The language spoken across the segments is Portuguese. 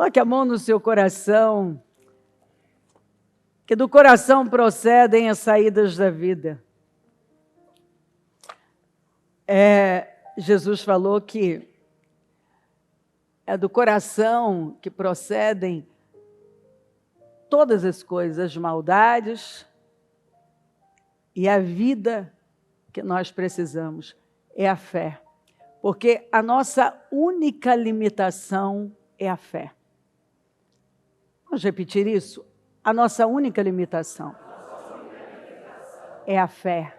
Coloque a mão no seu coração, que do coração procedem as saídas da vida. Jesus falou que é do coração que procedem todas as coisas, as maldades, e a vida que nós precisamos é a fé. Porque a nossa única limitação é a fé. Vamos repetir isso? A nossa única limitação é a fé.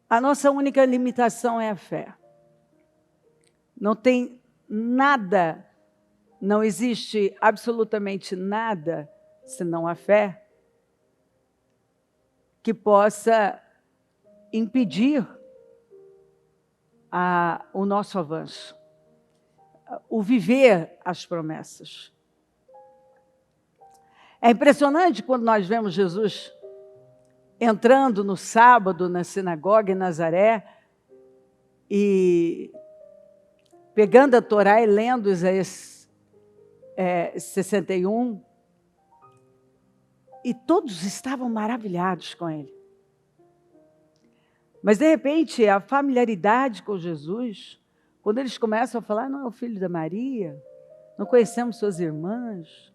A nossa única limitação é a fé. Não tem nada, não existe absolutamente nada, senão a fé, que possa impedir o nosso avanço, o viver as promessas. É impressionante quando nós vemos Jesus entrando no sábado na sinagoga em Nazaré e pegando a Torá e lendo Isaías 61, e todos estavam maravilhados com ele. Mas, de repente, a familiaridade com Jesus, quando eles começam a falar, não é o filho da Maria, não conhecemos suas irmãs,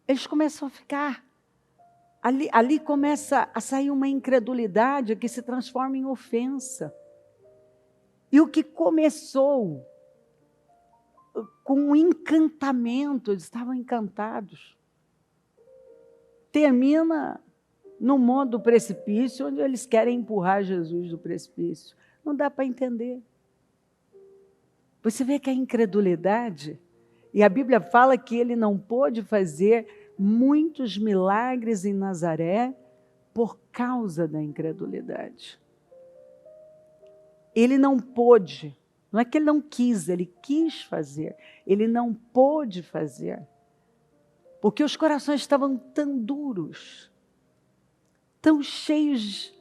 eles começam a ficar, ali começa a sair uma incredulidade que se transforma em ofensa. E o que começou com um encantamento, eles estavam encantados, termina no monte do precipício, onde eles querem empurrar Jesus do precipício. Não dá para entender. Você vê que a incredulidade, e a Bíblia fala que ele não pôde fazer muitos milagres em Nazaré por causa da incredulidade. Ele não pôde, não é que ele não quis, ele quis fazer, ele não pôde fazer. Porque os corações estavam tão duros, tão cheios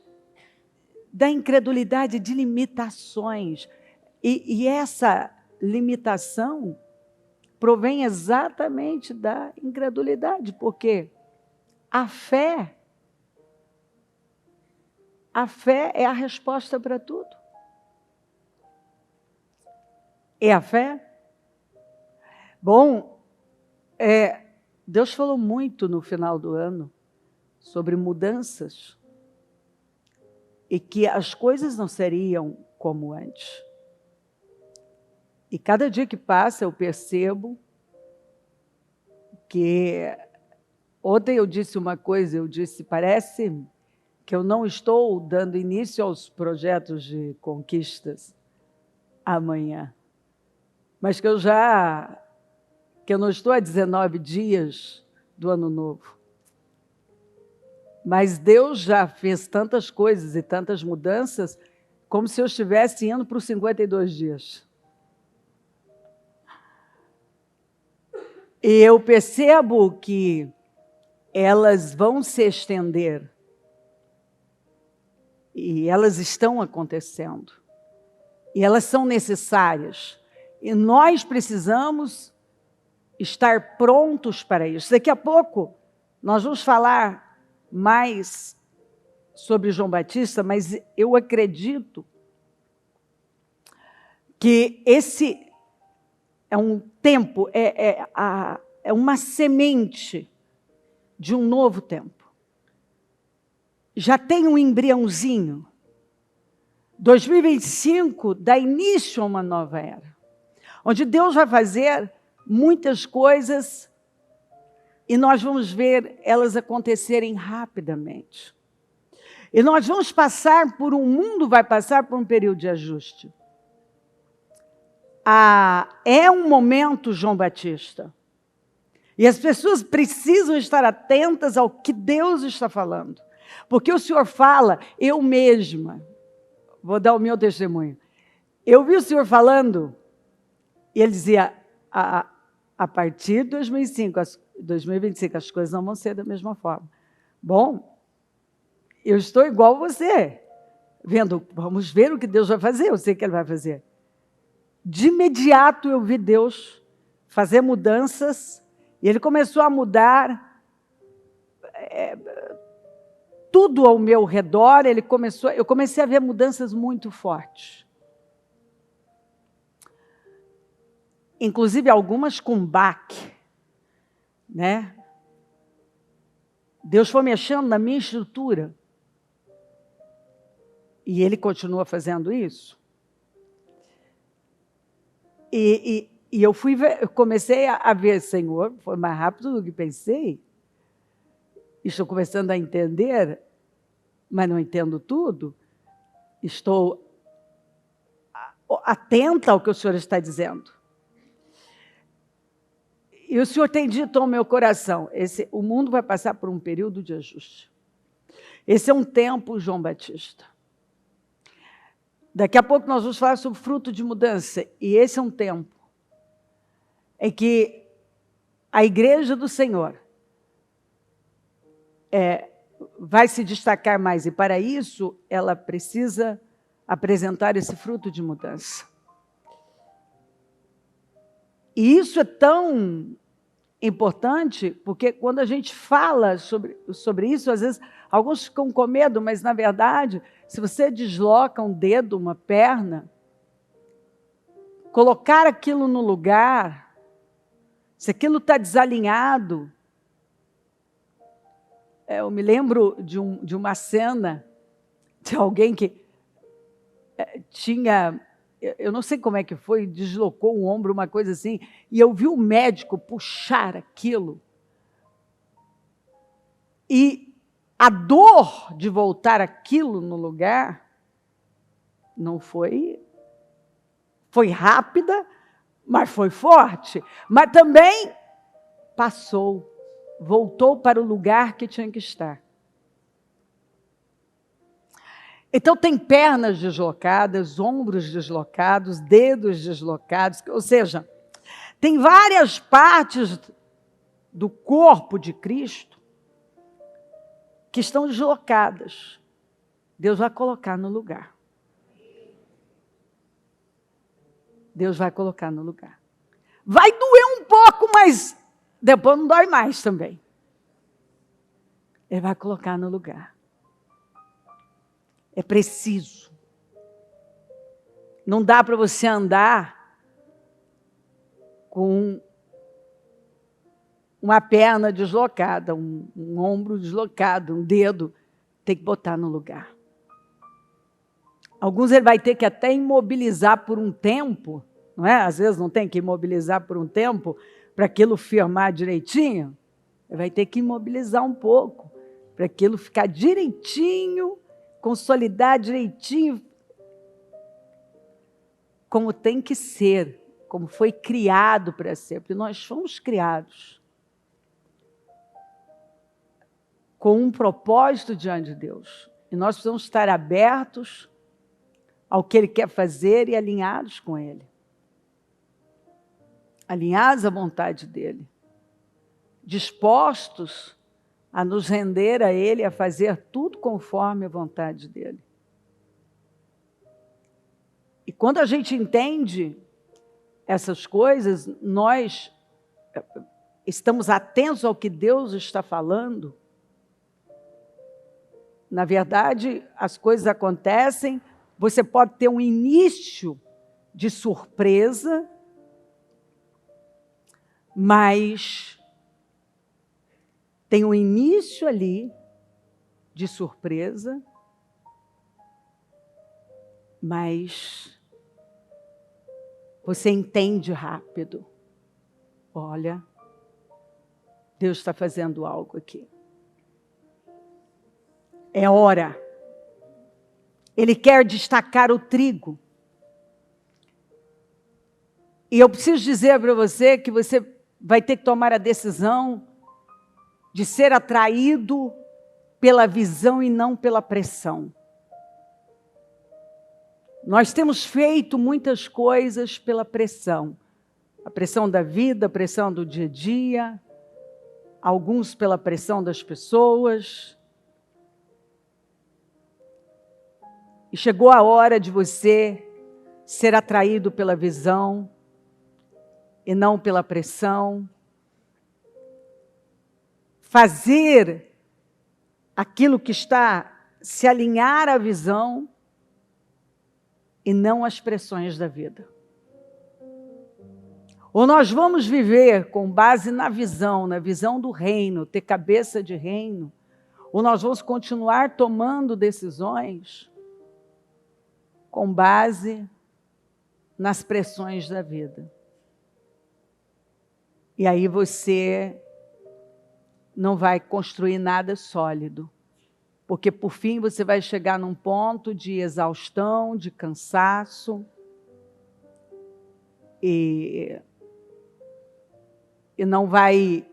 da incredulidade, de limitações. E essa limitação provém exatamente da incredulidade, porque a fé é a resposta para tudo. É a fé? Bom, Deus falou muito no final do ano sobre mudanças e que as coisas não seriam como antes. E cada dia que passa eu percebo que... Ontem eu disse uma coisa, parece que eu não estou dando início aos projetos de conquistas amanhã, mas que eu não estou há 19 dias do ano novo. Mas Deus já fez tantas coisas e tantas mudanças, como se eu estivesse indo para os 52 dias. E eu percebo que elas vão se estender. E elas estão acontecendo. E elas são necessárias. E nós precisamos estar prontos para isso. Daqui a pouco nós vamos falar mais sobre João Batista, mas eu acredito que esse é um tempo, é uma semente de um novo tempo. Já tem um embriãozinho. 2025 dá início a uma nova era, onde Deus vai fazer muitas coisas e nós vamos ver elas acontecerem rapidamente. E nós vamos passar por o mundo vai passar por um período de ajuste. É um momento, João Batista. E as pessoas precisam estar atentas ao que Deus está falando. Porque o Senhor fala, eu mesma, vou dar o meu testemunho. Eu vi o Senhor falando, e ele dizia, a partir de 2025, as coisas não vão ser da mesma forma. Bom, eu estou igual a você. vendo, vamos ver o que Deus vai fazer, eu sei que Ele vai fazer. De imediato eu vi Deus fazer mudanças, e Ele começou a mudar tudo ao meu redor. Eu comecei a ver mudanças muito fortes. Inclusive algumas com baque, né? Deus foi mexendo na minha estrutura. E Ele continua fazendo isso. E eu comecei a ver, Senhor, foi mais rápido do que pensei. Estou começando a entender, mas não entendo tudo. Estou atenta ao que o Senhor está dizendo. E o Senhor tem dito ao meu coração, o mundo vai passar por um período de ajuste. Esse é um tempo, João Batista. Daqui a pouco nós vamos falar sobre fruto de mudança. E esse é um tempo em que a igreja do Senhor vai se destacar mais. E para isso, ela precisa apresentar esse fruto de mudança. E isso é tão importante, porque quando a gente fala sobre isso, às vezes alguns ficam com medo, mas na verdade, se você desloca um dedo, uma perna, colocar aquilo no lugar, se aquilo está desalinhado. Eu me lembro de uma cena de alguém que tinha, eu não sei como é que foi, deslocou um ombro, uma coisa assim, e eu vi o médico puxar aquilo. E a dor de voltar aquilo no lugar não foi rápida, mas foi forte. Mas também passou, voltou para o lugar que tinha que estar. Então tem pernas deslocadas, ombros deslocados, dedos deslocados, ou seja, tem várias partes do corpo de Cristo que estão deslocadas. Deus vai colocar no lugar. Deus vai colocar no lugar. Vai doer um pouco, mas depois não dói mais também. Ele vai colocar no lugar. É preciso. Não dá para você andar com uma perna deslocada, um ombro deslocado, um dedo. Tem que botar no lugar. Alguns ele vai ter que até imobilizar por um tempo, não é? Às vezes não tem que imobilizar por um tempo para aquilo firmar direitinho. Ele vai ter que imobilizar um pouco para aquilo ficar direitinho, consolidar direitinho, como tem que ser, como foi criado para ser, porque nós fomos criados com um propósito diante de Deus. E nós precisamos estar abertos ao que Ele quer fazer e alinhados com Ele. Alinhados à vontade dEle. Dispostos a nos render a Ele, a fazer tudo conforme a vontade dEle. E quando a gente entende essas coisas, nós estamos atentos ao que Deus está falando. Na verdade, as coisas acontecem, você pode ter um início de surpresa, mas tem um início ali de surpresa, mas você entende rápido. Olha, Deus está fazendo algo aqui. É hora. Ele quer destacar o trigo. E eu preciso dizer para você que você vai ter que tomar a decisão de ser atraído pela visão e não pela pressão. Nós temos feito muitas coisas pela pressão. A pressão da vida, a pressão do dia a dia, alguns pela pressão das pessoas. E chegou a hora de você ser atraído pela visão e não pela pressão. Fazer aquilo que está, se alinhar à visão e não às pressões da vida. Ou nós vamos viver com base na visão do reino, ter cabeça de reino, ou nós vamos continuar tomando decisões com base nas pressões da vida. E aí você não vai construir nada sólido, porque por fim você vai chegar num ponto de exaustão, de cansaço, e não vai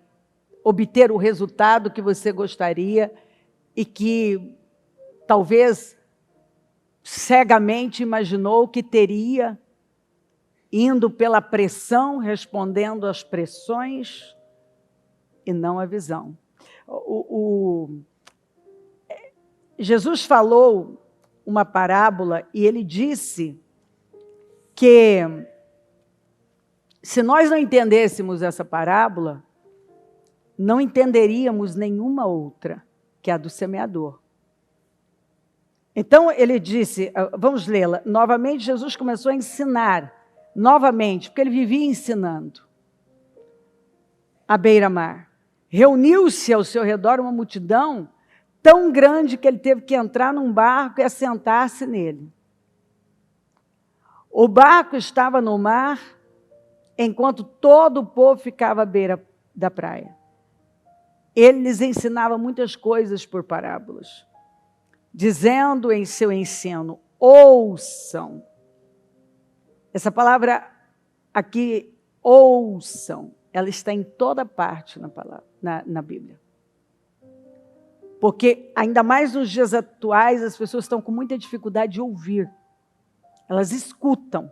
obter o resultado que você gostaria e que talvez cegamente imaginou que teria, indo pela pressão, respondendo às pressões e não à visão. Jesus falou uma parábola e ele disse que se nós não entendêssemos essa parábola, não entenderíamos nenhuma outra, que é a do semeador. Então ele disse, vamos lê-la, novamente Jesus começou a ensinar, novamente, porque ele vivia ensinando, à beira-mar. Reuniu-se ao seu redor uma multidão tão grande que ele teve que entrar num barco e assentar-se nele. O barco estava no mar, enquanto todo o povo ficava à beira da praia. Ele lhes ensinava muitas coisas por parábolas, dizendo em seu ensino, ouçam. Essa palavra aqui, ouçam, ela está em toda parte na Bíblia. Porque, ainda mais nos dias atuais, as pessoas estão com muita dificuldade de ouvir. Elas escutam.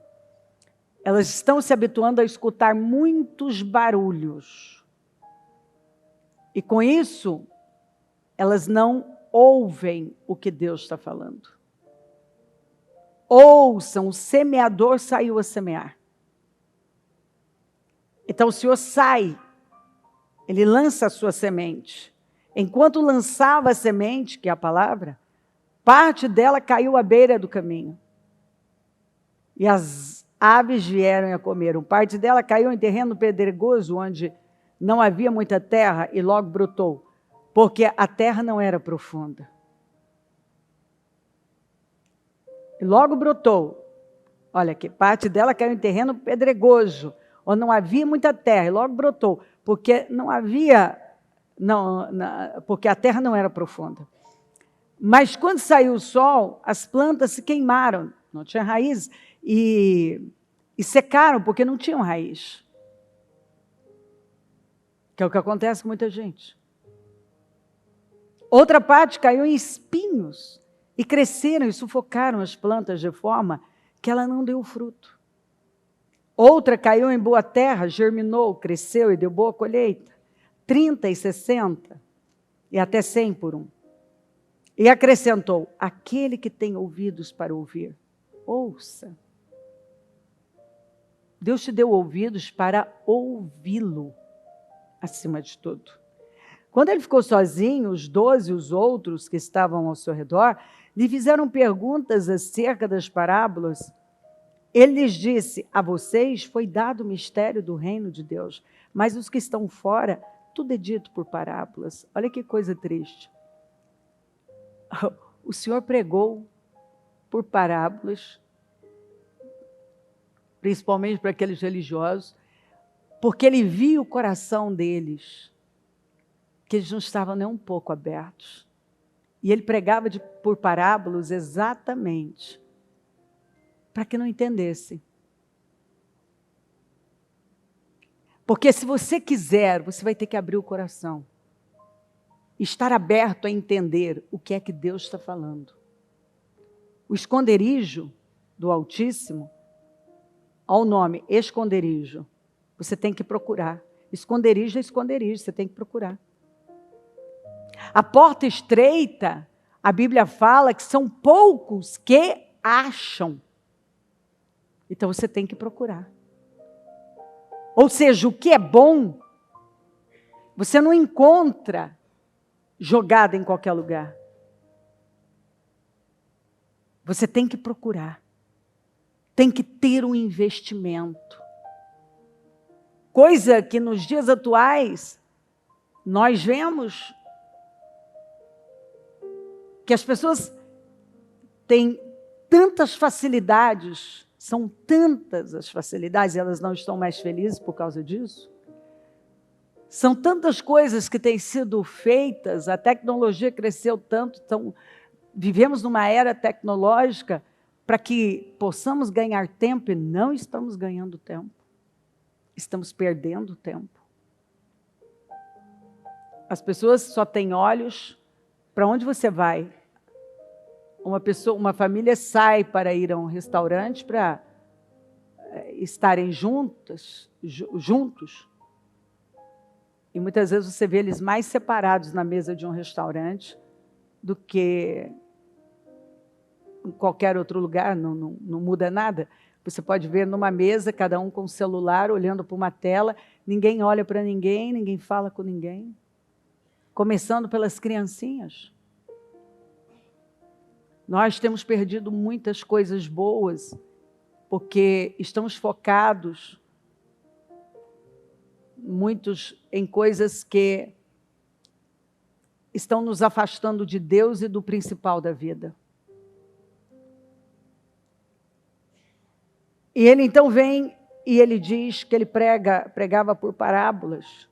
Elas estão se habituando a escutar muitos barulhos. E com isso, elas não ouvem o que Deus está falando. Ouçam, o semeador saiu a semear. Então o Senhor sai, ele lança a sua semente. Enquanto lançava a semente, que é a palavra, parte dela caiu à beira do caminho. E as aves vieram a comer. Parte dela caiu em terreno pedregoso, onde não havia muita terra, e logo brotou, porque a terra não era profunda. E logo brotou. Olha aqui, parte dela caiu em terreno pedregoso, onde não havia muita terra, e logo brotou, porque não havia, porque a terra não era profunda. Mas quando saiu o sol, as plantas se queimaram, não tinha raiz, e secaram, porque não tinham raiz. Que é o que acontece com muita gente. Outra parte caiu em espinhos, e cresceram e sufocaram as plantas de forma que ela não deu fruto. Outra caiu em boa terra, germinou, cresceu e deu boa colheita. 30 e 60 e até 100 por um. E acrescentou, aquele que tem ouvidos para ouvir, ouça. Deus te deu ouvidos para ouvi-lo, acima de tudo. Quando ele ficou sozinho, os 12, os outros que estavam ao seu redor, lhe fizeram perguntas acerca das parábolas. Ele lhes disse, a vocês foi dado o mistério do reino de Deus, mas os que estão fora, tudo é dito por parábolas. Olha que coisa triste. O Senhor pregou por parábolas, principalmente para aqueles religiosos, porque ele viu o coração deles, que eles não estavam nem um pouco abertos. E ele pregava por parábolas exatamente para que não entendessem. Porque se você quiser, você vai ter que abrir o coração. Estar aberto a entender o que é que Deus está falando. O esconderijo do Altíssimo, ao nome esconderijo, você tem que procurar. Esconderijo é esconderijo, você tem que procurar. A porta estreita A Bíblia fala que são poucos que acham. Então você tem que procurar. Ou seja, o que é bom, você não encontra jogado em qualquer lugar. Você tem que procurar. Tem que ter um investimento. Coisa que nos dias atuais nós vemos que as pessoas têm tantas facilidades, são tantas as facilidades, e elas não estão mais felizes por causa disso. São tantas coisas que têm sido feitas, a tecnologia cresceu tanto, vivemos numa era tecnológica para que possamos ganhar tempo e não estamos ganhando tempo. Estamos perdendo tempo. As pessoas só têm olhos para onde você vai. Uma família sai para ir a um restaurante para estarem juntos. E muitas vezes você vê eles mais separados na mesa de um restaurante do que em qualquer outro lugar, não muda nada. Você pode ver numa mesa, cada um com o celular, olhando para uma tela, ninguém olha para ninguém, ninguém fala com ninguém. Começando pelas criancinhas. Nós temos perdido muitas coisas boas, porque estamos focados muitos em coisas que estão nos afastando de Deus e do principal da vida. E ele então vem e ele diz que ele pregava por parábolas.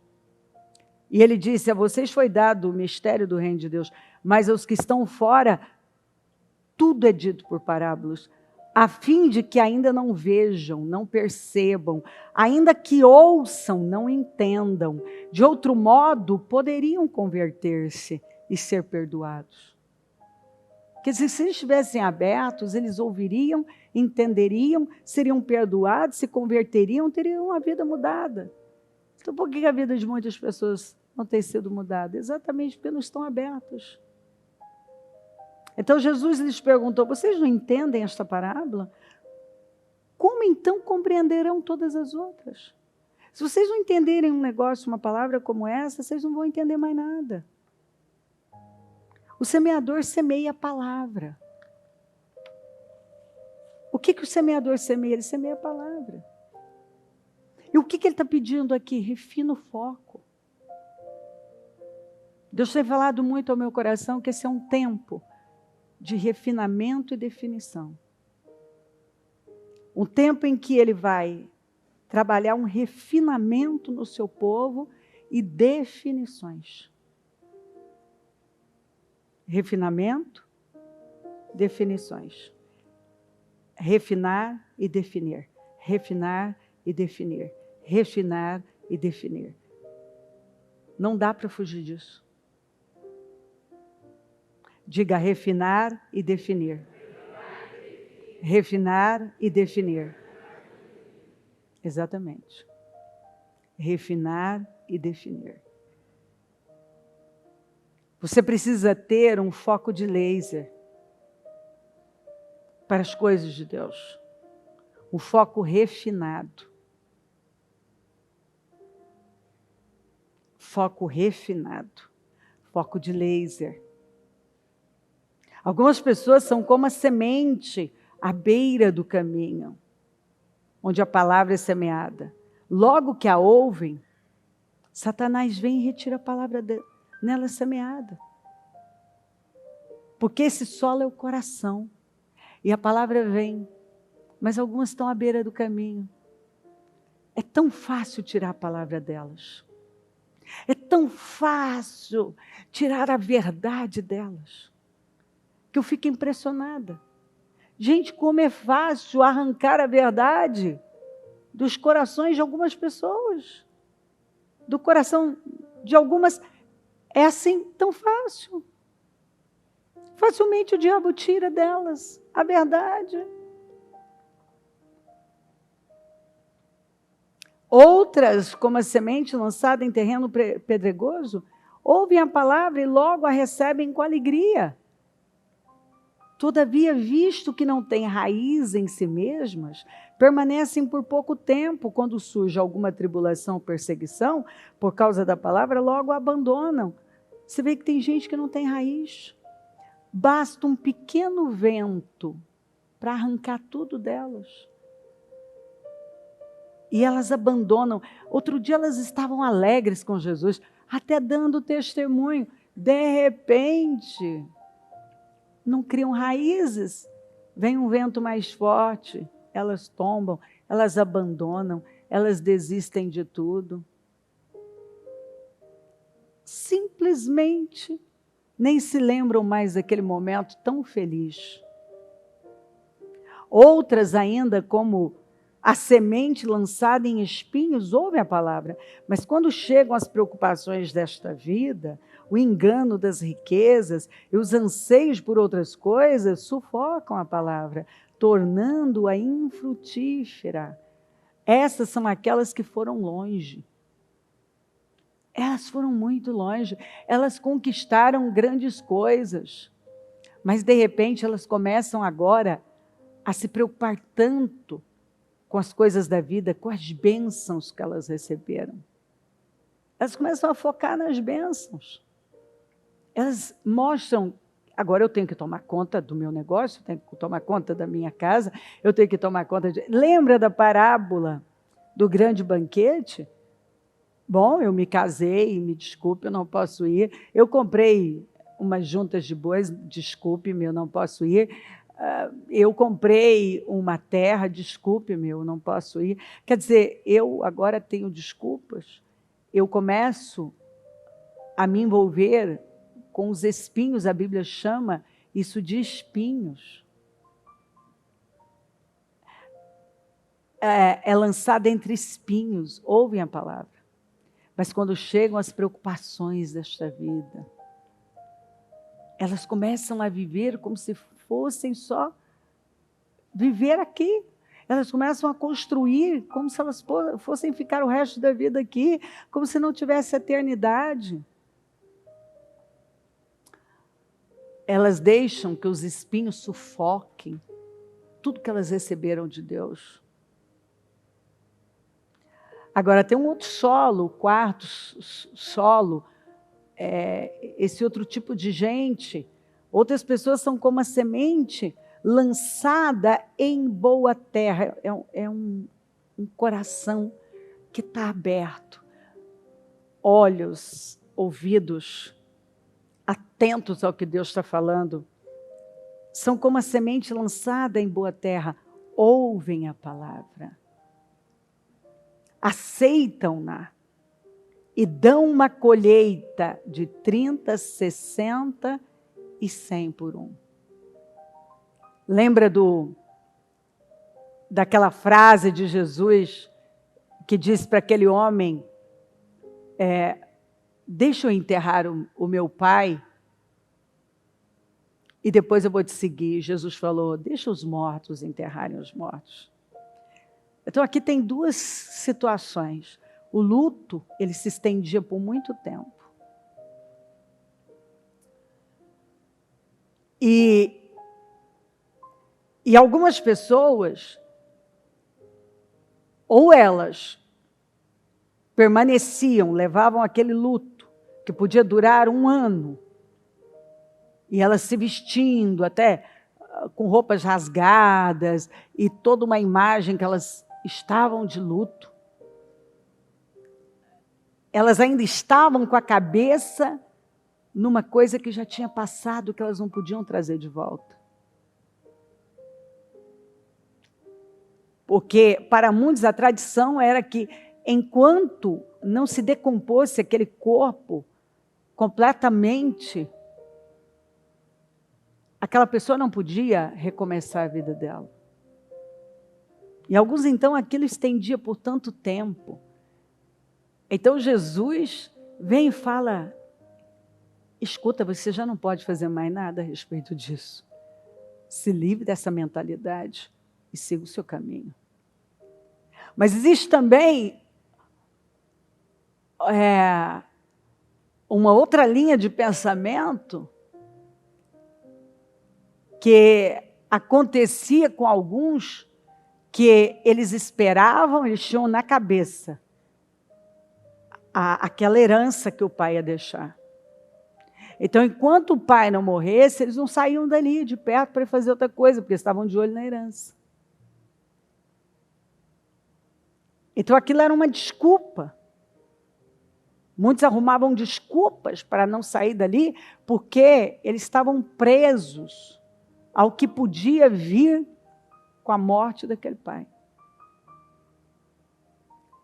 E ele disse: a vocês foi dado o mistério do reino de Deus, mas aos que estão fora, tudo é dito por parábolas, a fim de que ainda não vejam, não percebam, ainda que ouçam, não entendam. De outro modo, poderiam converter-se e ser perdoados. Quer dizer, se eles estivessem abertos, eles ouviriam, entenderiam, seriam perdoados, se converteriam, teriam uma vida mudada. Então, por que a vida de muitas pessoas não tem sido mudada? Exatamente porque não estão abertos. Então, Jesus lhes perguntou: vocês não entendem esta parábola? Como então compreenderão todas as outras? Se vocês não entenderem um negócio, uma palavra como essa, vocês não vão entender mais nada. O semeador semeia a palavra. O que o semeador semeia? Ele semeia a palavra. E o que ele está pedindo aqui? Refina o foco. Deus tem falado muito ao meu coração que esse é um tempo de refinamento e definição. Um tempo em que Ele vai trabalhar um refinamento no seu povo e definições. Refinamento, definições. Refinar e definir. Refinar e definir. Refinar e definir. Não dá para fugir disso. Diga: refinar e definir. Refinar e definir. Exatamente. Refinar e definir. Você precisa ter um foco de laser para as coisas de Deus. Um foco refinado. Foco refinado. Foco de laser. Algumas pessoas são como a semente à beira do caminho, onde a palavra é semeada. Logo que a ouvem, Satanás vem e retira a palavra nela semeada. Porque esse solo é o coração. E a palavra vem, mas algumas estão à beira do caminho. É tão fácil tirar a palavra delas. É tão fácil tirar a verdade delas, que eu fico impressionada. Gente, como é fácil arrancar a verdade dos corações de algumas pessoas. Do coração de algumas. É assim, tão fácil. Facilmente o diabo tira delas a verdade. Outras, como a semente lançada em terreno pedregoso, ouvem a palavra e logo a recebem com alegria. Todavia, visto que não têm raiz em si mesmas, permanecem por pouco tempo. Quando surge alguma tribulação ou perseguição, por causa da palavra, logo a abandonam. Você vê que tem gente que não tem raiz. Basta um pequeno vento para arrancar tudo delas. E elas abandonam. Outro dia elas estavam alegres com Jesus, até dando testemunho. De repente, não criam raízes. Vem um vento mais forte, elas tombam, elas abandonam, elas desistem de tudo. Simplesmente nem se lembram mais daquele momento tão feliz. Outras ainda, como a semente lançada em espinhos, ouvem a palavra, mas quando chegam as preocupações desta vida, o engano das riquezas e os anseios por outras coisas, sufocam a palavra, tornando-a infrutífera. Essas são aquelas que foram longe. Elas foram muito longe, elas conquistaram grandes coisas, mas de repente elas começam agora a se preocupar tanto com as coisas da vida, com as bênçãos que elas receberam. Elas começam a focar nas bênçãos. Elas mostram, agora eu tenho que tomar conta do meu negócio, eu tenho que tomar conta da minha casa, eu tenho que tomar conta de... Lembra da parábola do grande banquete? Bom, eu me casei, me desculpe, eu não posso ir. Eu comprei umas juntas de bois, desculpe-me, eu não posso ir. Eu comprei uma terra, desculpe-me, eu não posso ir. Quer dizer, eu agora tenho desculpas. Eu começo a me envolver com os espinhos, a Bíblia chama isso de espinhos. É lançada entre espinhos, ouvem a palavra. Mas quando chegam as preocupações desta vida, elas começam a viver como se fossem só viver aqui. Elas começam a construir como se elas fossem ficar o resto da vida aqui, como se não tivesse eternidade. Elas deixam que os espinhos sufoquem tudo que elas receberam de Deus. Agora tem um outro solo, o quarto solo, esse outro tipo de gente. Outras pessoas são como a semente lançada em boa terra. É um coração que está aberto. Olhos, ouvidos, atentos ao que Deus está falando. São como a semente lançada em boa terra. Ouvem a palavra. Aceitam-na. E dão uma colheita de 30, 60 e 100 por um. Lembra daquela frase de Jesus que disse para aquele homem, deixa eu enterrar o meu pai e depois eu vou te seguir. Jesus falou, deixa os mortos enterrarem os mortos. Então aqui tem duas situações. O luto, ele se estendia por muito tempo. E algumas pessoas, ou elas permaneciam, levavam aquele luto, que podia durar 1 ano, e elas se vestindo até com roupas rasgadas, e toda uma imagem que elas estavam de luto. Elas ainda estavam com a cabeça numa coisa que já tinha passado, que elas não podiam trazer de volta. Porque para muitos a tradição era que enquanto não se decomposse aquele corpo completamente, aquela pessoa não podia recomeçar a vida dela. E alguns então aquilo estendia por tanto tempo. Então Jesus vem e fala, escuta, você já não pode fazer mais nada a respeito disso. Se livre dessa mentalidade e siga o seu caminho. Mas existe também uma outra linha de pensamento que acontecia com alguns que eles esperavam, eles tinham na cabeça aquela herança que o pai ia deixar. Então, enquanto o pai não morresse, eles não saíam dali de perto para fazer outra coisa, porque estavam de olho na herança. Então, aquilo era uma desculpa. Muitos arrumavam desculpas para não sair dali, porque eles estavam presos ao que podia vir com a morte daquele pai.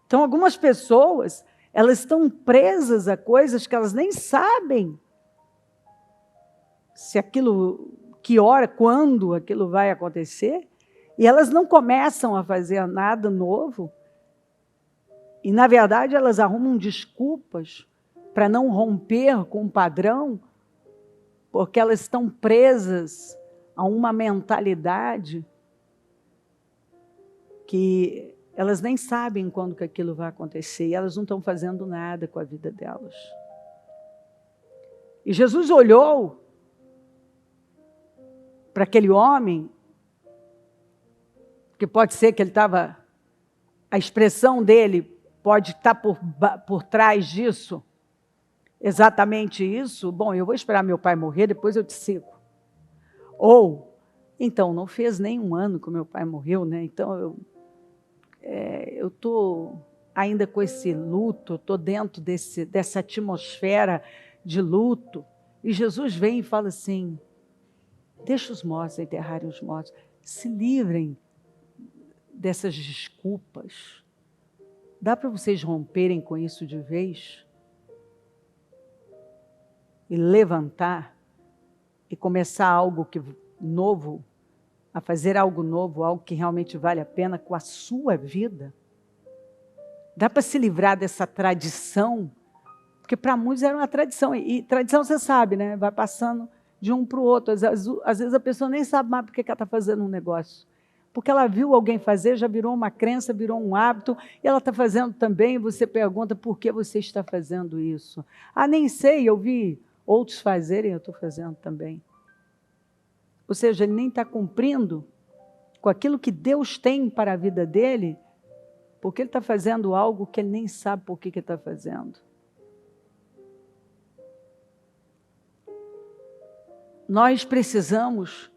Então, algumas pessoas, elas estão presas a coisas que elas nem sabem se aquilo, que hora, quando aquilo vai acontecer, e elas não começam a fazer nada novo, e, na verdade, elas arrumam desculpas para não romper com o padrão, porque elas estão presas a uma mentalidade que elas nem sabem quando que aquilo vai acontecer, e elas não estão fazendo nada com a vida delas. E Jesus olhou para aquele homem, que pode ser que ele estava, a expressão dele pode estar por trás disso, exatamente isso. Bom, eu vou esperar meu pai morrer, depois eu te sigo. Ou, então, não fez nem um ano que meu pai morreu, né? Então, eu estou ainda com esse luto, estou dentro dessa atmosfera de luto. E Jesus vem e fala assim, deixa os mortos enterrarem os mortos. Se livrem dessas desculpas. Dá para vocês romperem com isso de vez? E levantar e começar algo novo, a fazer algo novo, algo que realmente vale a pena com a sua vida? Dá para se livrar dessa tradição? Porque para muitos era uma tradição. E tradição, você sabe, né? Vai passando de um para o outro. Às vezes a pessoa nem sabe mais por que ela está fazendo um negócio. Porque ela viu alguém fazer, já virou uma crença, virou um hábito, e ela está fazendo também, e você pergunta por que você está fazendo isso. Ah, nem sei, eu vi outros fazerem, eu estou fazendo também. Ou seja, ele nem está cumprindo com aquilo que Deus tem para a vida dele, porque ele está fazendo algo que ele nem sabe por que ele está fazendo. Nós precisamos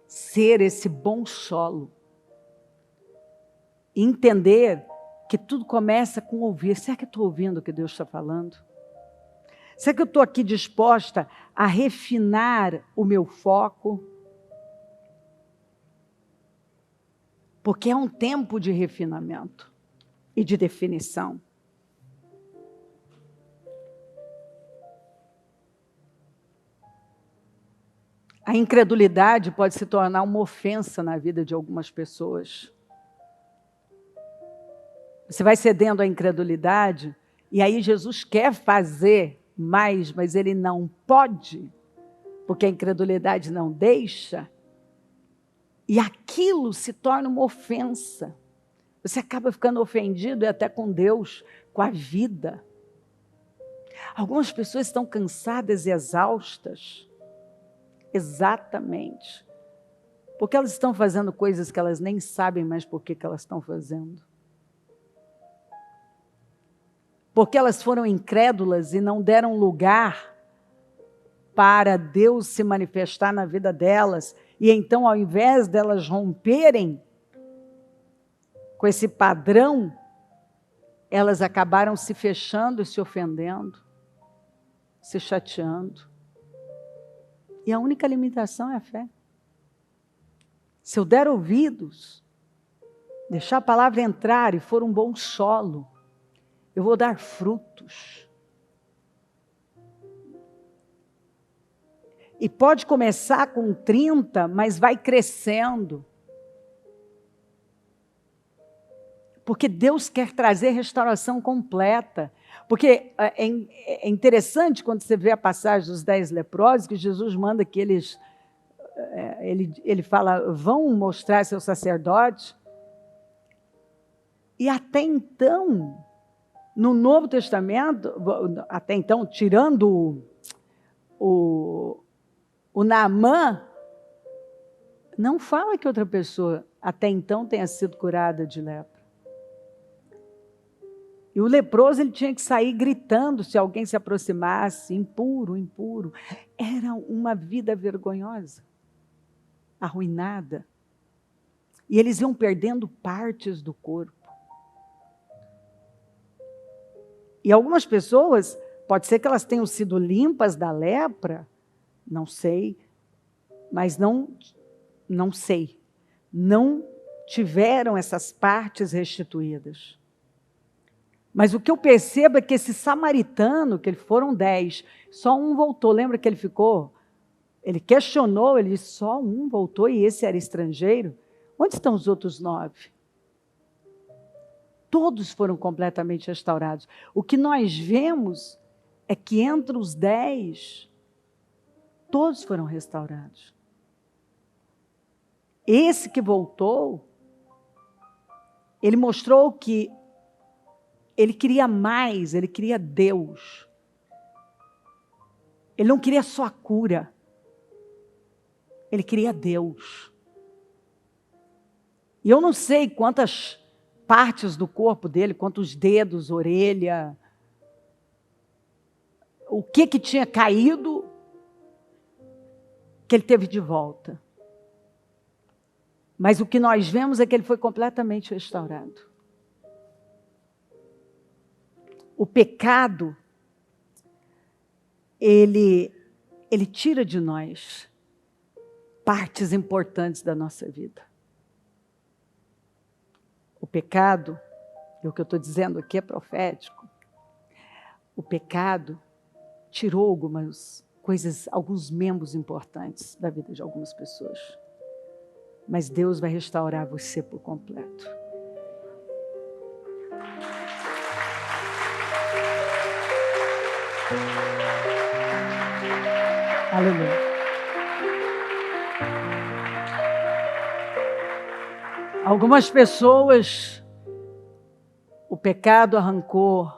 ser esse bom solo. Entender que tudo começa com ouvir. Será que eu estou ouvindo o que Deus está falando? Será que eu estou aqui disposta a refinar o meu foco? Porque é um tempo de refinamento e de definição. A incredulidade pode se tornar uma ofensa na vida de algumas pessoas. Você vai cedendo à incredulidade, e aí Jesus quer fazer mais, mas ele não pode, porque a incredulidade não deixa, e aquilo se torna uma ofensa. Você acaba ficando ofendido, e até com Deus, com a vida. Algumas pessoas estão cansadas e exaustas, exatamente, porque elas estão fazendo coisas que elas nem sabem mais por que elas estão fazendo. Porque elas foram incrédulas e não deram lugar para Deus se manifestar na vida delas. E então, ao invés delas romperem com esse padrão, elas acabaram se fechando e se ofendendo, se chateando. E a única limitação é a fé. Se eu der ouvidos, deixar a palavra entrar e for um bom solo, eu vou dar frutos. E pode começar com 30, mas vai crescendo. Porque Deus quer trazer restauração completa. Porque é interessante quando você vê a passagem dos 10 leprosos, que Jesus manda que eles, ele fala, vão mostrar seu sacerdote. E até então, no Novo Testamento, até então, tirando o Naamã, Não fala que outra pessoa até então tenha sido curada de lepra. E o leproso, ele tinha que sair gritando se alguém se aproximasse, impuro, impuro. Era uma vida vergonhosa, arruinada. E eles iam perdendo partes do corpo. E algumas pessoas, pode ser que elas tenham sido limpas da lepra, não sei, mas não sei. Não tiveram essas partes restituídas. Mas o que eu percebo é que esse samaritano, que foram 10, só um voltou. Lembra que ele ficou? Ele questionou, ele disse, só um voltou e esse era estrangeiro? Onde estão os outros 9? Todos foram completamente restaurados. O que nós vemos é que entre os 10, todos foram restaurados. Esse que voltou, ele mostrou que ele queria mais, ele queria Deus. Ele não queria só a cura. Ele queria Deus. E eu não sei quantas partes do corpo dele, quantos dedos, orelha, o que tinha caído, que ele teve de volta. Mas o que nós vemos é que ele foi completamente restaurado. O pecado, ele tira de nós partes importantes da nossa vida. O pecado, e o que eu estou dizendo aqui é profético, o pecado tirou algumas coisas, alguns membros importantes da vida de algumas pessoas. Mas Deus vai restaurar você por completo. Aleluia. Algumas pessoas, o pecado arrancou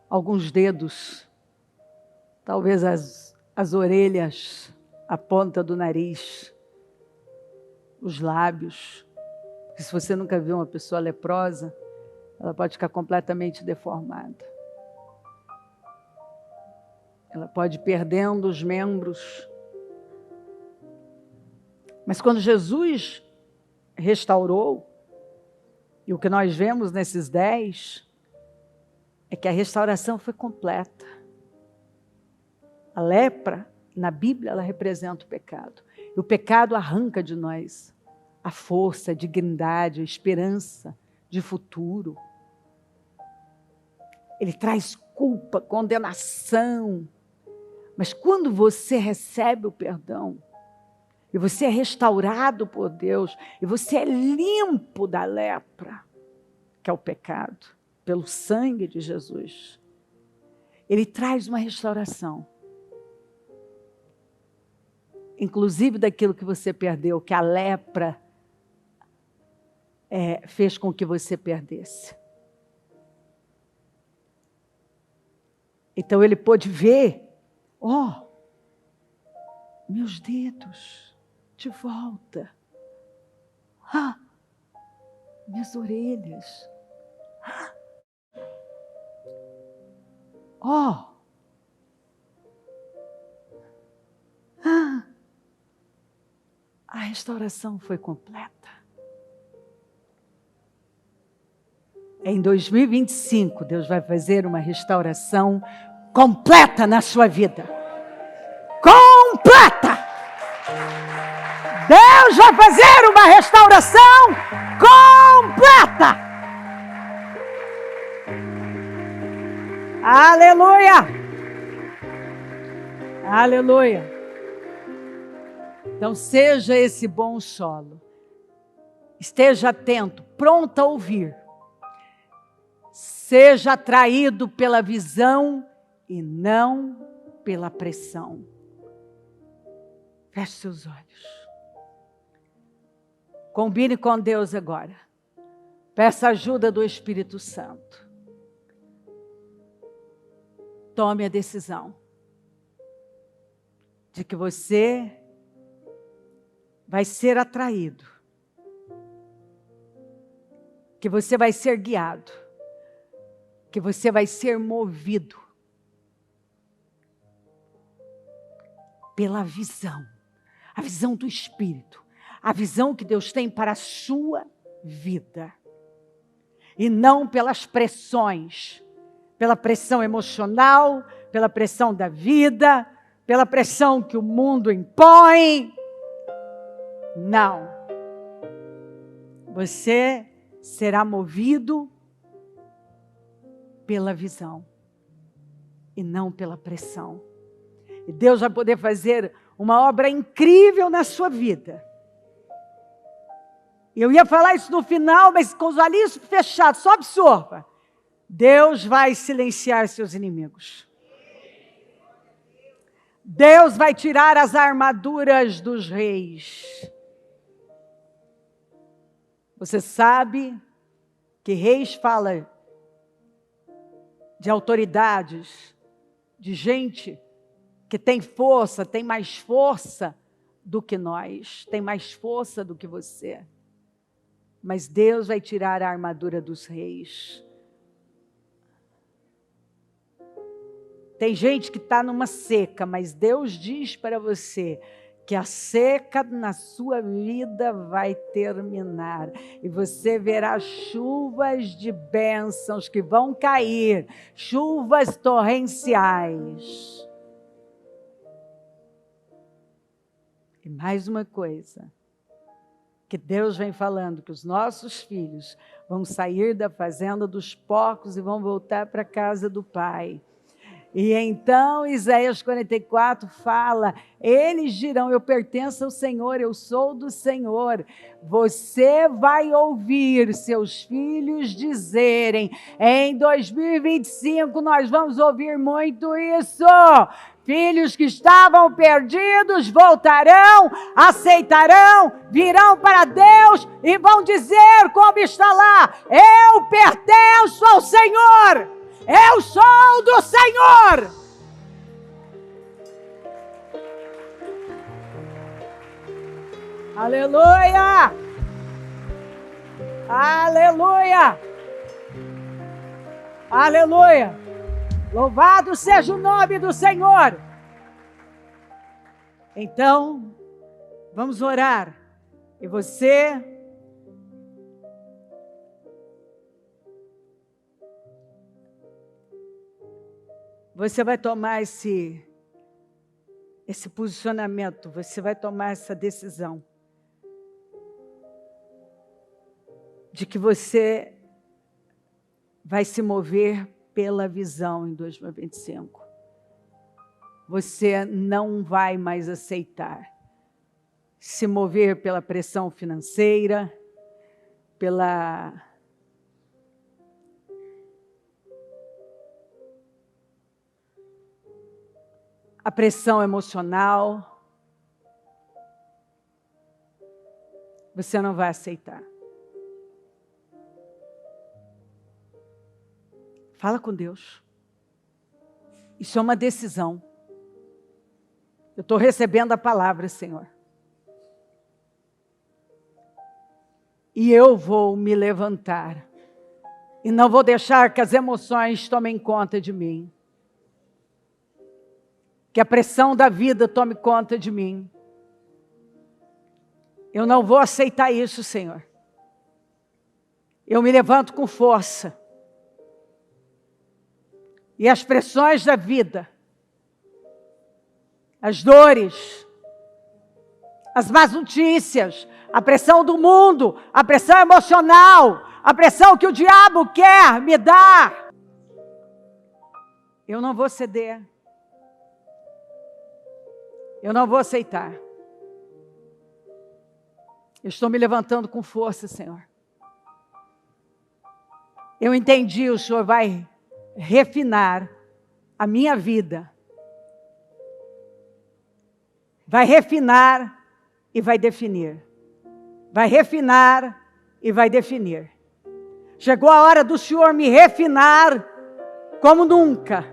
alguns dedos, talvez as orelhas, a ponta do nariz, os lábios. Se você nunca viu uma pessoa leprosa, ela pode ficar completamente deformada. Ela pode ir perdendo os membros. Mas quando Jesus restaurou, e o que nós vemos nesses 10, é que a restauração foi completa. A lepra, na Bíblia, ela representa o pecado. E o pecado arranca de nós a força, a dignidade, a esperança de futuro. Ele traz culpa, condenação. Mas quando você recebe o perdão, e você é restaurado por Deus, e você é limpo da lepra, que é o pecado, pelo sangue de Jesus, Ele traz uma restauração. Inclusive daquilo que você perdeu, que a lepra fez com que você perdesse. Então ele pôde ver, meus dedos de volta. Minhas orelhas. A restauração foi completa. Em 2025, Deus vai fazer uma restauração completa na sua vida. Completa! Deus vai fazer uma restauração completa! Aleluia! Aleluia! Então seja esse bom solo. Esteja atento, pronto a ouvir. Seja atraído pela visão e não pela pressão. Feche seus olhos. Combine com Deus agora. Peça ajuda do Espírito Santo. Tome a decisão de que você vai ser atraído, que você vai ser guiado, que você vai ser movido pela visão, a visão do Espírito, a visão que Deus tem para a sua vida. E não pelas pressões, pela pressão emocional, pela pressão da vida, pela pressão que o mundo impõe. Não. Você será movido pela visão e não pela pressão. E Deus vai poder fazer uma obra incrível na sua vida. Eu ia falar isso no final, mas com os olhinhos fechados, só absorva. Deus vai silenciar seus inimigos. Deus vai tirar as armaduras dos reis. Você sabe que reis fala de autoridades, de gente que tem força, tem mais força do que nós, tem mais força do que você. Mas Deus vai tirar a armadura dos reis. Tem gente que está numa seca, mas Deus diz para você que a seca na sua vida vai terminar. E você verá chuvas de bênçãos que vão cair, chuvas torrenciais. E mais uma coisa, que Deus vem falando, que os nossos filhos vão sair da fazenda dos porcos e vão voltar para a casa do Pai. E então Isaías 44 fala, eles dirão, eu pertenço ao Senhor, eu sou do Senhor. Você vai ouvir seus filhos dizerem, em 2025 nós vamos ouvir muito isso. Filhos que estavam perdidos voltarão, aceitarão, virão para Deus e vão dizer como está lá, eu pertenço ao Senhor, eu sou do Senhor. Aleluia! Aleluia! Aleluia! Louvado seja o nome do Senhor. Então, vamos orar. E você vai tomar esse posicionamento, você vai tomar essa decisão de que você vai se mover pela visão em 2025. Você não vai mais aceitar se mover pela pressão financeira, pela a pressão emocional. Você não vai aceitar. Fala com Deus. Isso é uma decisão. Eu estou recebendo a palavra, Senhor. E eu vou me levantar. E não vou deixar que as emoções tomem conta de mim. Que a pressão da vida tome conta de mim. Eu não vou aceitar isso, Senhor. Eu me levanto com força. E as pressões da vida, as dores, as más notícias, a pressão do mundo, a pressão emocional, a pressão que o diabo quer me dar. Eu não vou ceder. Eu não vou aceitar. Eu estou me levantando com força, Senhor. Eu entendi, o Senhor vai refinar a minha vida. Vai refinar e vai definir. Vai refinar e vai definir. Chegou a hora do Senhor me refinar como nunca.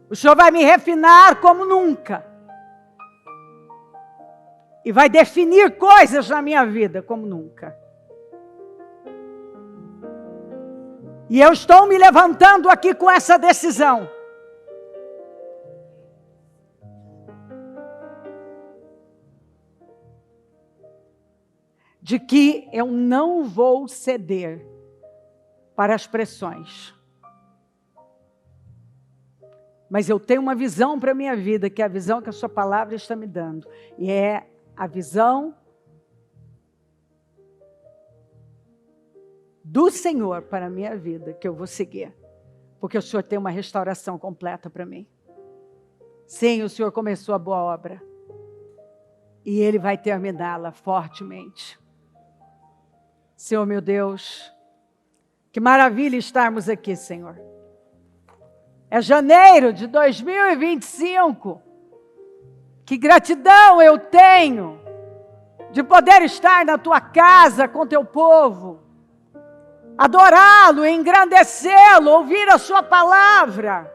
O Senhor vai me refinar como nunca. E vai definir coisas na minha vida como nunca. E eu estou me levantando aqui com essa decisão. De que eu não vou ceder para as pressões. Mas eu tenho uma visão para a minha vida, que é a visão que a sua palavra está me dando. E é a visão do Senhor para a minha vida, que eu vou seguir. Porque o Senhor tem uma restauração completa para mim. Sim, o Senhor começou a boa obra. E Ele vai terminá-la fortemente. Senhor meu Deus, que maravilha estarmos aqui, Senhor. É janeiro de 2025. Que gratidão eu tenho de poder estar na Tua casa com Teu povo. Adorá-lo, engrandecê-lo, ouvir a Sua palavra.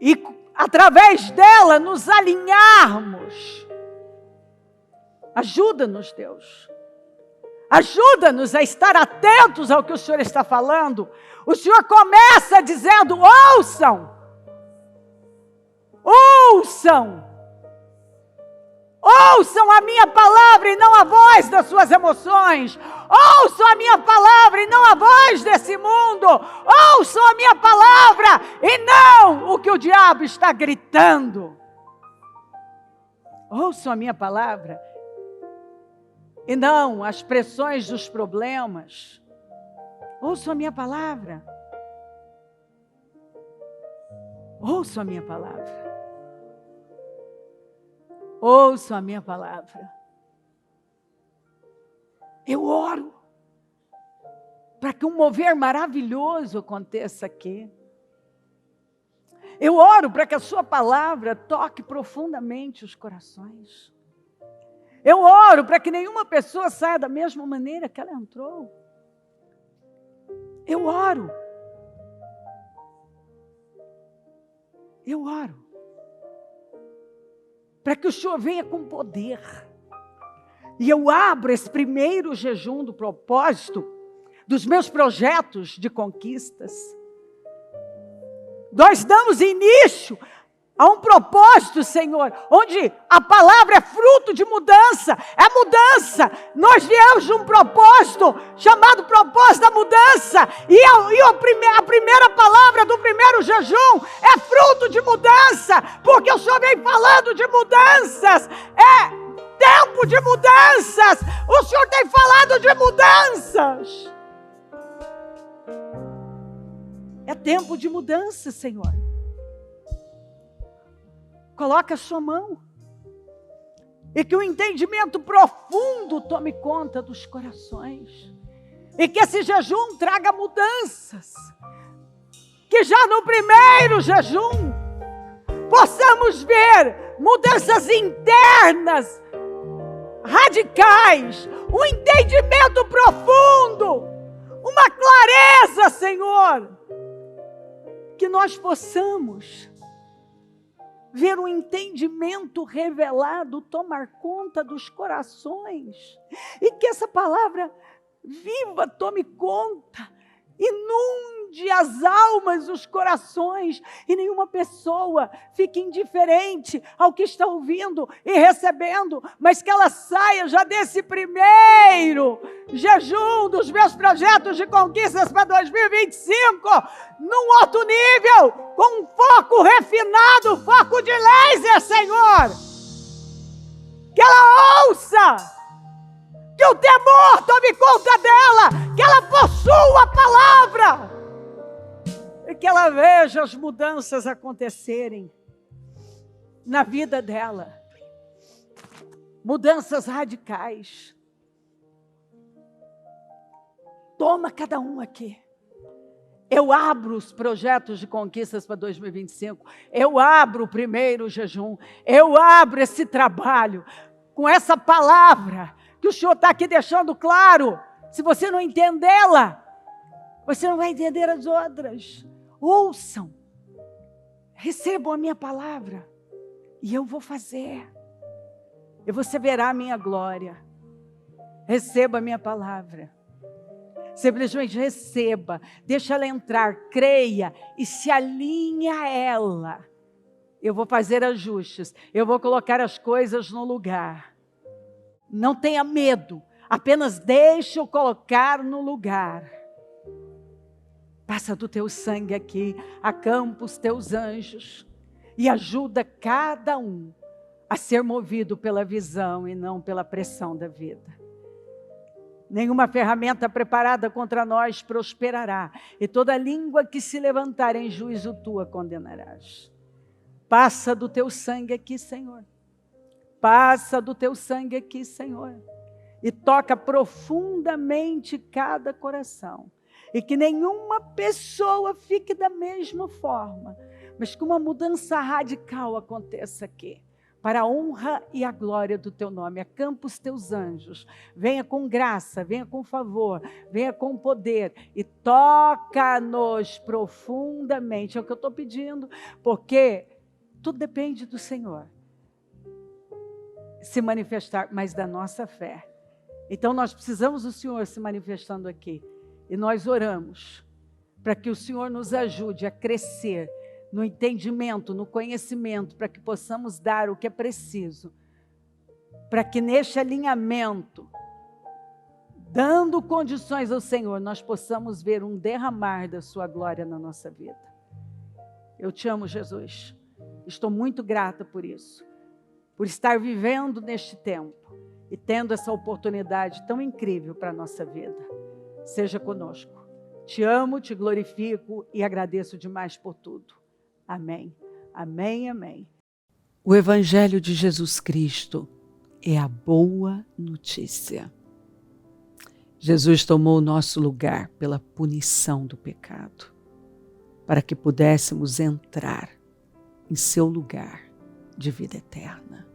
E através dela nos alinharmos. Ajuda-nos, Deus. Ajuda-nos a estar atentos ao que o Senhor está falando. O Senhor começa dizendo: ouçam. Ouçam. Ouçam a minha palavra e não a voz das suas emoções. Ouçam a minha palavra e não a voz desse mundo. Ouçam a minha palavra e não o que o diabo está gritando. Ouçam a minha palavra e não as pressões dos problemas. Ouçam a minha palavra. Ouçam a minha palavra. Ouçam a minha palavra. Eu oro para que um mover maravilhoso aconteça aqui. Eu oro para que a sua palavra toque profundamente os corações. Eu oro para que nenhuma pessoa saia da mesma maneira que ela entrou. Eu oro. Eu oro. Para que o Senhor venha com poder. E eu abro esse primeiro jejum do propósito, dos meus projetos de conquistas. Nós damos início a um propósito, Senhor, onde a palavra é fruto de mudança, é mudança. Nós viemos de um propósito chamado propósito da mudança, e a primeira palavra do primeiro jejum é fruto de mudança, porque o Senhor vem falando de mudanças, é tempo de mudanças, o Senhor tem falado de mudanças. É tempo de mudança, Senhor. Coloca a sua mão. E que o entendimento profundo tome conta dos corações. E que esse jejum traga mudanças. Que já no primeiro jejum possamos ver mudanças internas, radicais, um entendimento profundo, uma clareza, Senhor. Que nós possamos ver um entendimento revelado tomar conta dos corações. E que essa palavra viva tome conta, inunde as almas, os corações, e nenhuma pessoa fique indiferente ao que está ouvindo e recebendo, mas que ela saia já desse primeiro jejum dos meus projetos de conquistas para 2025, num outro nível, com um foco refinado, foco de laser, Senhor. Que ela ouça, que o temor tome conta dela, que ela possua a palavra, e que ela veja as mudanças acontecerem na vida dela, mudanças radicais. Toma cada um aqui. Eu abro os projetos de conquistas para 2025, eu abro o primeiro jejum, eu abro esse trabalho com essa palavra que o Senhor está aqui deixando claro. Se você não entendê-la, você não vai entender as outras. Ouçam, recebam a minha palavra, e eu vou fazer. e você verá a minha glória. Receba a minha palavra. Simplesmente receba, deixa ela entrar, creia e se alinhe a ela. Eu vou fazer ajustes, eu vou colocar as coisas no lugar. Não tenha medo, apenas deixe eu colocar no lugar. Passa do teu sangue aqui, acampa os teus anjos e ajuda cada um a ser movido pela visão e não pela pressão da vida. Nenhuma ferramenta preparada contra nós prosperará, e toda língua que se levantar em juízo tua condenarás. Passa do teu sangue aqui, Senhor. Passa do teu sangue aqui, Senhor. E toca profundamente cada coração. E que nenhuma pessoa fique da mesma forma, mas que uma mudança radical aconteça aqui. Para a honra e a glória do teu nome. Acampa os teus anjos. Venha com graça, venha com favor, venha com poder. E toca-nos profundamente. É o que eu estou pedindo, porque tudo depende do Senhor se manifestar, mas da nossa fé. Então nós precisamos do Senhor se manifestando aqui. E nós oramos para que o Senhor nos ajude a crescer no entendimento, no conhecimento, para que possamos dar o que é preciso, para que neste alinhamento, dando condições ao Senhor, nós possamos ver um derramar da sua glória na nossa vida. Eu te amo, Jesus. Estou muito grata por isso, por estar vivendo neste tempo e tendo essa oportunidade tão incrível para a nossa vida. Seja conosco. Te amo, te glorifico e agradeço demais por tudo. Amém, amém, amém. O Evangelho de Jesus Cristo é a boa notícia. Jesus tomou o nosso lugar pela punição do pecado, para que pudéssemos entrar em seu lugar de vida eterna.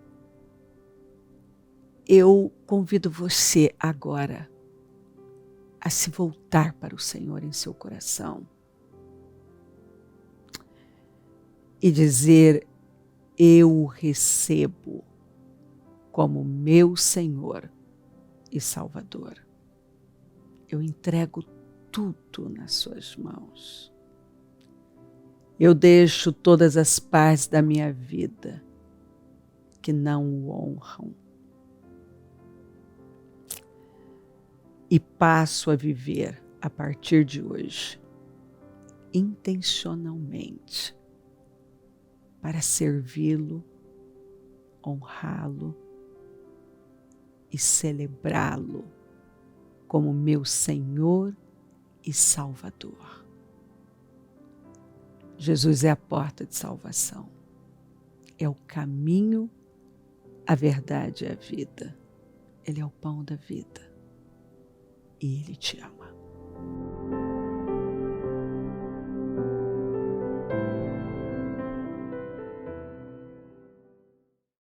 Eu convido você agora a se voltar para o Senhor em seu coração e dizer: eu o recebo como meu Senhor e Salvador. Eu entrego tudo nas suas mãos. Eu deixo todas as partes da minha vida que não o honram e passo a viver a partir de hoje intencionalmente para servi-lo, honrá-lo e celebrá-lo como meu Senhor e Salvador. Jesus é a porta de salvação, é o caminho, a verdade e a vida. Ele é o pão da vida e Ele te ama.